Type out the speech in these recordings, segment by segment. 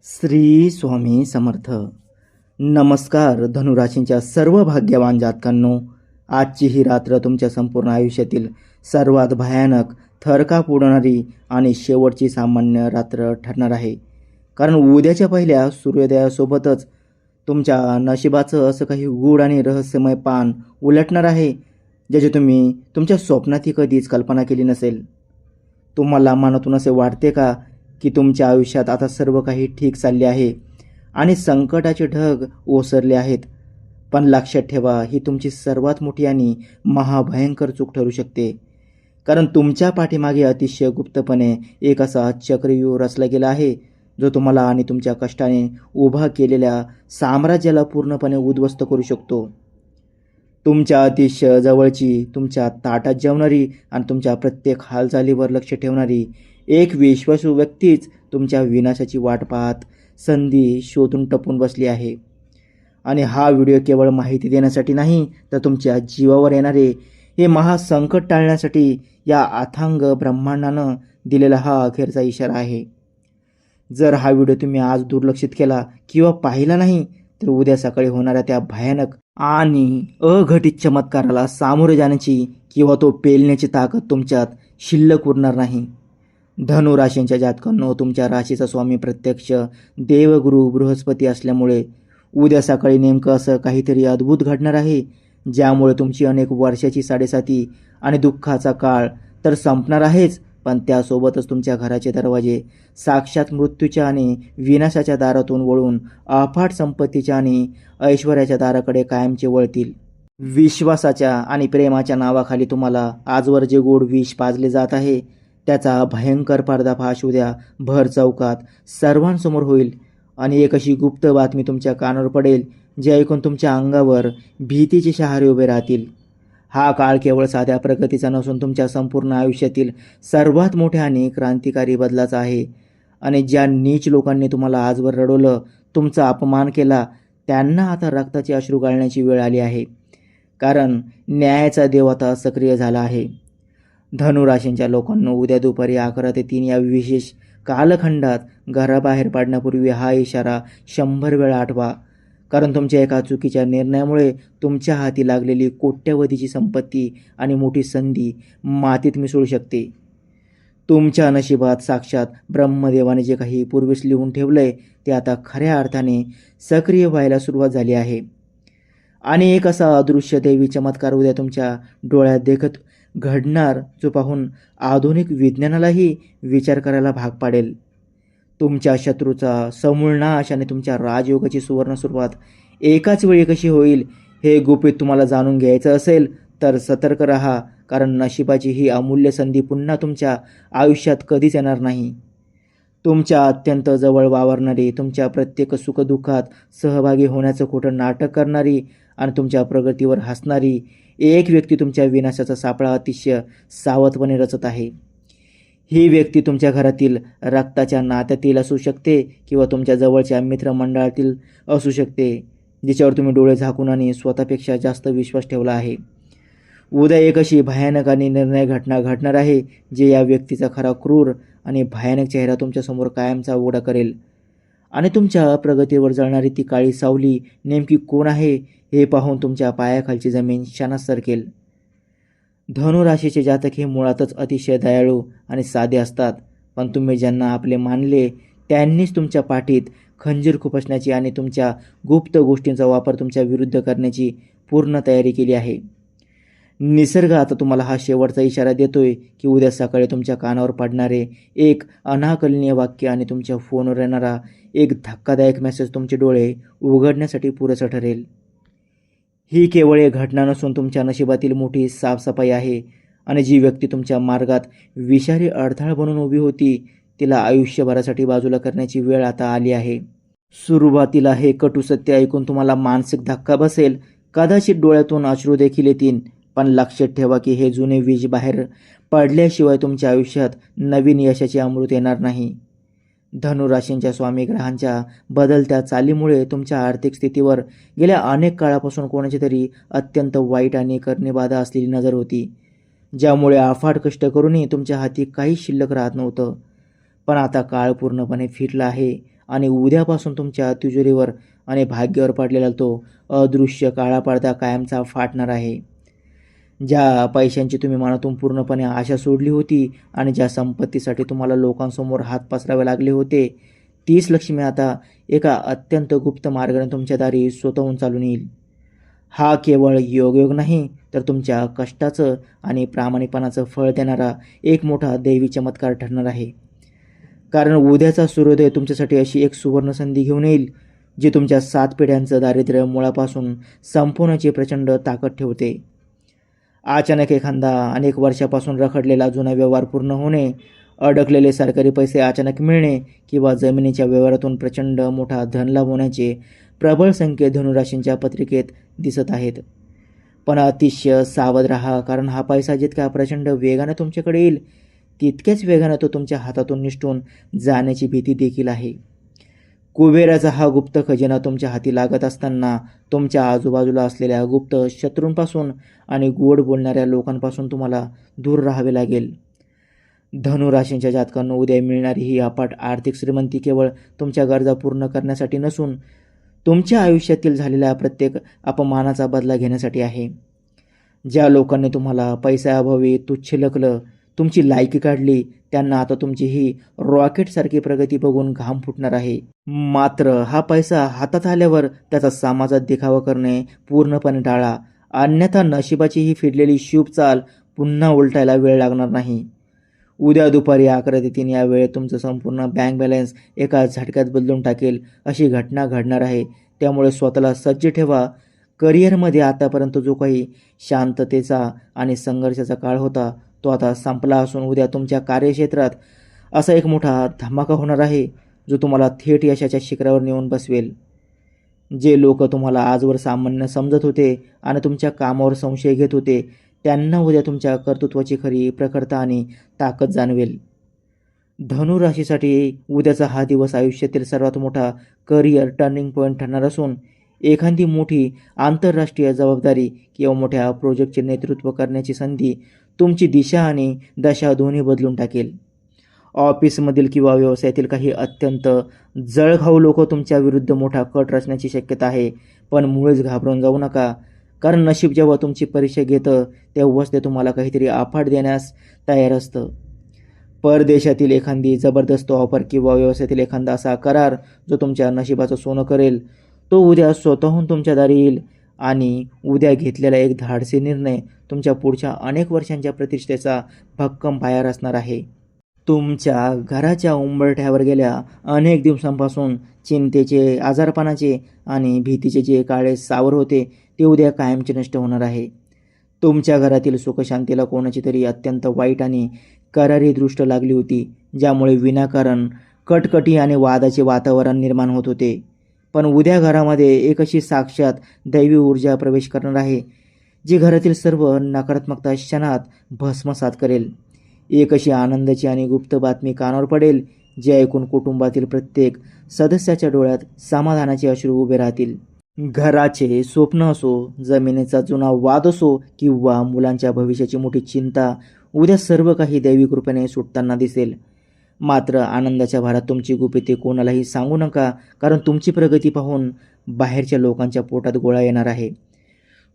श्री स्वामी समर्थ. नमस्कार धनुराशींच्या सर्व भाग्यवान जातकांनो, आजची ही रात्र तुमच्या संपूर्ण आयुष्यातील सर्वात भयानक, थरकाप उडवणारी आणि शेवटची सामान्य रात्र ठरणार आहे. कारण उद्याच्या पहिल्या सूर्योदयासोबतच तुमच्या नशिबाचं असं काही गूढ आणि रहस्यमय पान उलटणार आहे, ज्याची तुम्ही तुमच्या स्वप्नातही कधीच कल्पना केली नसेल. तुम्हाला मनातून असे वाटते का की तुमच्या आयुष्यात आता सर्व काही ठीक चालले आहे आणि संकटाचे ढग ओसरले आहेत? पण लक्षात ठेवा, ही तुमची सर्वात मोठी आणि महाभयंकर चूक ठरू शकते. कारण तुमच्या पाठीमागे अतिशय गुप्तपणे एक असा चक्रव्यूह रचला गेला आहे, जो तुम्हाला आणि तुमच्या कष्टाने उभा केलेल्या साम्राज्याला पूर्णपणे उद्ध्वस्त करू शकतो. तुमच्या अतिशय जवळची, तुमच्या ताटात जेवणारी आणि तुमच्या प्रत्येक हालचालीवर लक्ष ठेवणारी एक विश्वासू व्यक्तीच तुमच्या विनाशाची वाट पाहत संधी शोधून टपून बसली आहे. आणि हा व्हिडिओ केवळ माहिती देण्यासाठी नाही, तर तुमच्या जीवावर येणारे हे महासंकट टाळण्यासाठी या अथांग ब्रह्मांडानं दिलेला हा अखेरचा इशारा आहे. जर हा व्हिडिओ तुम्ही आज दुर्लक्षित केला किंवा पाहिला नाही, तर उद्या सकाळी होणाऱ्या त्या भयानक आणि अघटित चमत्काराला सामोरे जाण्याची किंवा तो पेलण्याची ताकद तुमच्यात शिल्लक उरणार नाही. धनुराशींच्या जातकांनो, तुमच्या राशीचा स्वामी प्रत्यक्ष देवगुरु बृहस्पती असल्यामुळे उद्या सकाळी नेमकं असं काहीतरी अद्भुत घडणार आहे, ज्यामुळे तुमची अनेक वर्षाची साडेसाती आणि दुःखाचा काळ तर संपणार आहेच, पण त्यासोबतच तुमच्या घराचे दरवाजे साक्षात मृत्यूच्या आणि विनाशाच्या दारातून वळून अफाट संपत्तीच्या आणि ऐश्वर्याच्या दाराकडे कायमचे वळतील. विश्वासाच्या आणि प्रेमाच्या नावाखाली तुम्हाला आजवर जे गोड विष पाजले जात आहे, त्याचा भयंकर पर्दाफाश उद्या भर चौकात सर्वांसमोर होईल. आणि एक अशी गुप्त बातमी तुमच्या कानावर पडेल, जे ऐकून तुमच्या अंगावर भीतीचे शहारे उभे राहतील. हा काळ केवळ साध्या प्रगतीचा नसून तुमच्या संपूर्ण आयुष्यातील सर्वात मोठ्या आणि क्रांतिकारी बदलाचा आहे. आणि ज्या नीच लोकांनी तुम्हाला आजवर रडवलं, तुमचा अपमान केला, त्यांना आता रक्ताचे अश्रू गाळण्याची वेळ आली आहे. कारण न्यायाचा देव आता सक्रिय झाला आहे. धनुराशींच्या लोकांना उद्या दुपारी 11 ते 3 या विशेष कालखंडात घराबाहेर पडण्यापूर्वी हा इशारा 100 वेळा आठवा. कारण तुमच्या एका चुकीच्या निर्णयामुळे तुमच्या हाती लागलेली कोट्यवधीची संपत्ती आणि मोठी संधी मातीत मिसळू शकते. तुमच्या नशिबात साक्षात ब्रह्मदेवाने जे काही पूर्वीच लिहून ठेवलंय, ते आता खऱ्या अर्थाने सक्रिय व्हायला सुरुवात झाली आहे. आणि एक असा अदृश्य देवी चमत्कार उद्या तुमच्या डोळ्यात देखत घडणार, जो पाहून आधुनिक विज्ञानालाही विचार करायला भाग पाडेल. तुमच्या शत्रूचा समूळ नाश आणि तुमच्या राजयोगाची सुवर्ण सुरुवात एकाच वेळी कशी होईल, हे गुपित तुम्हाला जाणून घ्यायचं असेल तर सतर्क राहा. कारण नशिबाची ही अमूल्य संधी पुन्हा तुमच्या आयुष्यात कधीच येणार नाही. तुमच्या अत्यंत जवळ वावरणारी, तुमच्या प्रत्येक सुखदुःखात सहभागी होण्याचं खोटं नाटक करणारी आणि तुमच्या प्रगतीवर हसणारी एक व्यक्ती तुमच्या विनाशाचा सापळा अतिशय सावधपणे रचत आहे. ही व्यक्ती तुमच्या घरातील रक्ताच्या नात्यातील असू शकते किंवा तुमच्या जवळच्या मित्रमंडळातील असू शकते, जिच्यावर तुम्ही डोळे झाकून आणि स्वतःपेक्षा जास्त विश्वास ठेवला आहे. उद्या एक अशी भयानक आणि निर्णय घटना घडणार आहे, जे या व्यक्तीचा खरा क्रूर आणि भयानक चेहरा तुमच्यासमोर कायमचा उघडा करेल. आणि तुमच्या प्रगतीवर जळणारी ती काळी सावली नेमकी कोण आहे, हे पाहून तुमच्या पायाखालची जमीन क्षणात सरकेल. धनुराशीचे जातक हे मुळातच अतिशय दयाळू आणि साधे असतात, पण तुम्ही ज्यांना आपले मानले, त्यांनीच तुमच्या पाठीत खंजीर खुपसण्याची आणि तुमच्या गुप्त गोष्टींचा वापर तुमच्या विरुद्ध करण्याची पूर्ण तयारी केली आहे. निसर्ग आता तुम्हाला हा शेवटचा इशारा देतोय की उद्या सकाळी तुमच्या कानावर पडणारे एक अनाकलनीय वाक्य आणि तुमच्या फोनवर येणारा एक धक्कादायक मेसेज तुमचे डोळे उघडण्यासाठी पुरेसं ठरेल. ही केवळ एक घटना नसून तुमच्या नशिबातील मोठी साफसफाई आहे. आणि जी व्यक्ती तुमच्या मार्गात विषारी अडथळा बनून उभी होती, तिला आयुष्यभरासाठी बाजूला करण्याची वेळ आता आली आहे. सुरुवातीला हे कटू सत्य ऐकून तुम्हाला मानसिक धक्का बसेल, कदाचित डोळ्यातून अश्रू देखील येतील. पण लक्षात ठेवा की हे जुने विष बाहेर पडल्याशिवाय तुमच्या आयुष्यात नवीन यशाचे अमृत येणार नाही. धनुराशींच्या स्वामी ग्रहांच्या बदलत्या चालीमुळे तुमच्या आर्थिक स्थितीवर गेल्या अनेक काळापासून कोणाची तरी अत्यंत वाईट आणि करणेबाधा असलेली नजर होती, ज्यामुळे अफाट कष्ट करूनही तुमच्या हाती काही शिल्लक राहत नव्हतं. पण आता काळ पूर्णपणे फिरला आहे आणि उद्यापासून तुमच्या तिजोरीवर आणि भाग्यावर पडलेला तो अदृश्य काळा पडदा कायमचा फाटणार आहे. ज्या पैशांची तुम्ही मनातून पूर्णपणे आशा सोडली होती आणि ज्या संपत्तीसाठी तुम्हाला लोकांसमोर हात पसरावे लागले होते, तीच लक्ष्मी आता एका अत्यंत गुप्त मार्गाने तुमच्या दारी स्वतःहून चालून येईल. हा केवळ योगायोग नाही, तर तुमच्या कष्टाचं आणि प्रामाणिकपणाचं फळ देणारा एक मोठा दैवी चमत्कार ठरणार आहे. कारण उद्याचा सूर्योदय तुमच्यासाठी अशी एक सुवर्ण संधी घेऊन येईल, जी तुमच्या 7 पिढ्यांचं दारिद्र्य मुळापासून संपवण्याची प्रचंड ताकद ठेवते. अचानक एखादा अनेक वर्षापासून रखडलेला जुना व्यवहार पूर्ण होणे, अडकलेले सरकारी पैसे अचानक मिळणे किंवा जमिनीच्या व्यवहारातून प्रचंड मोठा धनलाभ होण्याचे प्रबळ संकेत धनुराशींच्या पत्रिकेत दिसत आहेत. पण अतिशय सावध राहा, कारण हा पैसा जितका प्रचंड वेगाने तुमच्याकडे येईल, तितक्याच वेगाने तो तुमच्या हातातून निसटून जाण्याची भीती देखील आहे. कुबेराचा हा गुप्त खजिना तुमच्या हाती लागत असताना तुमच्या आजूबाजूला असलेल्या गुप्त शत्रूंपासून आणि गोड बोलणाऱ्या लोकांपासून तुम्हाला दूर राहावे लागेल. धनुराशींच्या जातकांना उद्या मिळणारी ही अफाट आर्थिक श्रीमंती केवळ तुमच्या गरजा पूर्ण करण्यासाठी नसून तुमच्या आयुष्यातील झालेल्या प्रत्येक अपमानाचा बदला घेण्यासाठी आहे. ज्या लोकांनी तुम्हाला पैशाअभावी तुच्छ लेखलं, तुमची लायकी काढली, त्यांना आता तुमची ही रॉकेटसारखी प्रगती बघून घाम फुटणार आहे. मात्र हा पैसा हातात आल्यावर त्याचा समाजात दिखावा करणे पूर्णपणे टाळा, अन्यथा नशिबाची ही फिरलेली शुभ चाल पुन्हा उलटायला वेळ लागणार नाही. उद्या दुपारी 11 ते 3 या वेळेत तुमचं संपूर्ण बँक बॅलन्स एका झटक्यात बदलून टाकेल अशी घटना घडणार आहे. त्यामुळे स्वतःला सज्ज ठेवा. करिअरमध्ये आतापर्यंत जो काही शांततेचा आणि संघर्षाचा काळ होता, तो आता संपला असून उद्या तुमच्या कार्यक्षेत्रात असा एक मोठा धमाका होणार आहे, जो तुम्हाला थेट यशाच्या शिखरावर नेऊन बसवेल. जे लोक तुम्हाला आजवर सामान्य समजत होते आणि तुमच्या कामावर संशय घेत होते, त्यांना उद्या तुमच्या कर्तृत्वाची खरी प्रखरता आणि ताकद जाणवेल. धनुराशीसाठी उद्याचा हा दिवस आयुष्यातील सर्वात मोठा करिअर टर्निंग पॉईंट ठरणार असून एखादी मोठी आंतरराष्ट्रीय जबाबदारी किंवा मोठ्या प्रोजेक्टचे नेतृत्व करण्याची संधी तुमची दिशा आणि दशा दोन्ही बदलून टाकेल. ऑफिसमधील किंवा व्यवसायातील काही अत्यंत जळखाऊ लोक तुमच्या विरुद्ध मोठा कट रचण्याची शक्यता आहे, पण मुळेच घाबरून जाऊ नका. कारण नशीब जेव्हा तुमची परीक्षा घेतं, तेव्हाच ते तुम्हाला काहीतरी अफाट देण्यास तयार असतं. परदेशातील एखादी जबरदस्त ऑफर किंवा व्यवसायातील एखादा असा करार जो तुमच्या नशिबाचं सोनं करेल, तो उद्या स्वतःहून तुमच्या दारी येईल. आणि उद्या घेतलेला एक धाडसी निर्णय तुमच्या पुढच्या अनेक वर्षांच्या प्रतिष्ठेचा भक्कम पाया असणार आहे. तुमच्या घराच्या उंबरठ्यावर गेल्या अनेक दिवसांपासून चिंतेचे, आजारपणाचे आणि भीतीचे जे काळे सावर होते, ते उद्या कायमचे नष्ट होणार आहे. तुमच्या घरातील सुखशांतीला कोणाची तरी अत्यंत वाईट आणि करारी दृष्ट लागली होती, ज्यामुळे विनाकारण कटकटी आणि वादाचे वातावरण निर्माण होत होते. पण उद्या घरामध्ये एक अशी साक्षात दैवी ऊर्जा प्रवेश करणार आहे, जी घरातील सर्व नकारात्मकता क्षणात भस्मसात करेल. एक अशी आनंदाची आणि गुप्त बातमी कानावर पडेल, जे ऐकून कुटुंबातील प्रत्येक सदस्याच्या डोळ्यात समाधानाचे अश्रू उभे राहतील. घराचे स्वप्न असो, जमिनीचा जुना वाद असो किंवा मुलांच्या भविष्याची मोठी चिंता, उद्या सर्व काही दैवी कृपेने सुटताना दिसेल. मात्र आनंदाच्या भरात तुमची गुपिते कोणालाही सांगू नका, कारण तुमची प्रगती पाहून बाहेरच्या लोकांच्या पोटात गोळा येणार आहे.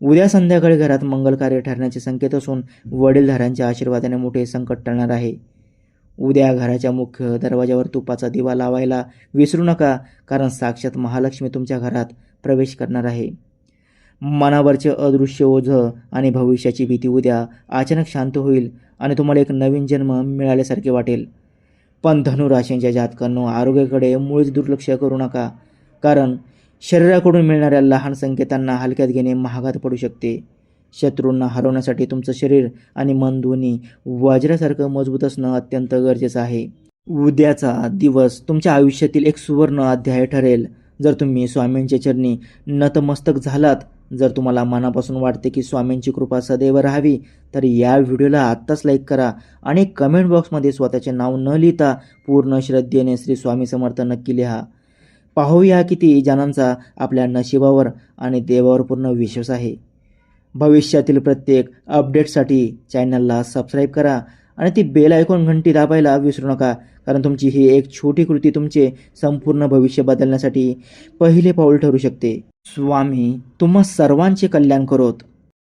उद्या संध्याकाळी घरात मंगलकार्य ठरण्याचे संकेत असून वडीलधाऱ्यांच्या आशीर्वादाने मोठे संकट टळणार आहे. उद्या घराच्या मुख्य दरवाजावर तुपाचा दिवा लावायला विसरू नका, कारण साक्षात महालक्ष्मी तुमच्या घरात प्रवेश करणार आहे. मनावरचे अदृश्य ओझं आणि भविष्याची भीती उद्या अचानक शांत होईल आणि तुम्हाला एक नवीन जन्म मिळाल्यासारखे वाटेल. पण धनुराशींच्या जातकांनो, आरोग्याकडे मुळीच दुर्लक्ष करू नका, कारण शरीराकडून मिळणाऱ्या लहान संकेतांना हलक्यात घेणे महागात पडू शकते. शत्रूंना हरवण्यासाठी तुमचं शरीर आणि मन दोन्ही वज्रासारखं मजबूत असणं अत्यंत गरजेचं आहे. उद्याचा दिवस तुमच्या आयुष्यातील एक सुवर्ण अध्याय ठरेल. जर तुम्ही स्वामींच्या चरणी नतमस्तक झालात, जर तुम्हाला मनापासून वाटते की स्वामींची कृपा सदैव राहावी, तर या व्हिडिओला आत्ताच लाईक करा आणि कमेंट बॉक्समध्ये स्वतःचे नाव न लिहिता पूर्ण श्रद्धेने श्री स्वामी समर्थ नक्की लिहा. पाहूया किती जणांचा आपल्या नशिबावर आणि देवावर पूर्ण विश्वास आहे. भविष्यातील प्रत्येक अपडेटसाठी चॅनलला सबस्क्राईब करा आणि ती बेल आयकॉन घंटी दाबायला विसरू नका, कारण तुमची ही एक छोटी कृती तुमचे संपूर्ण भविष्य बदलण्यासाठी पहिले पाऊल ठरू शकते. स्वामी तुम्हा सर्वांचे कल्याण करोत.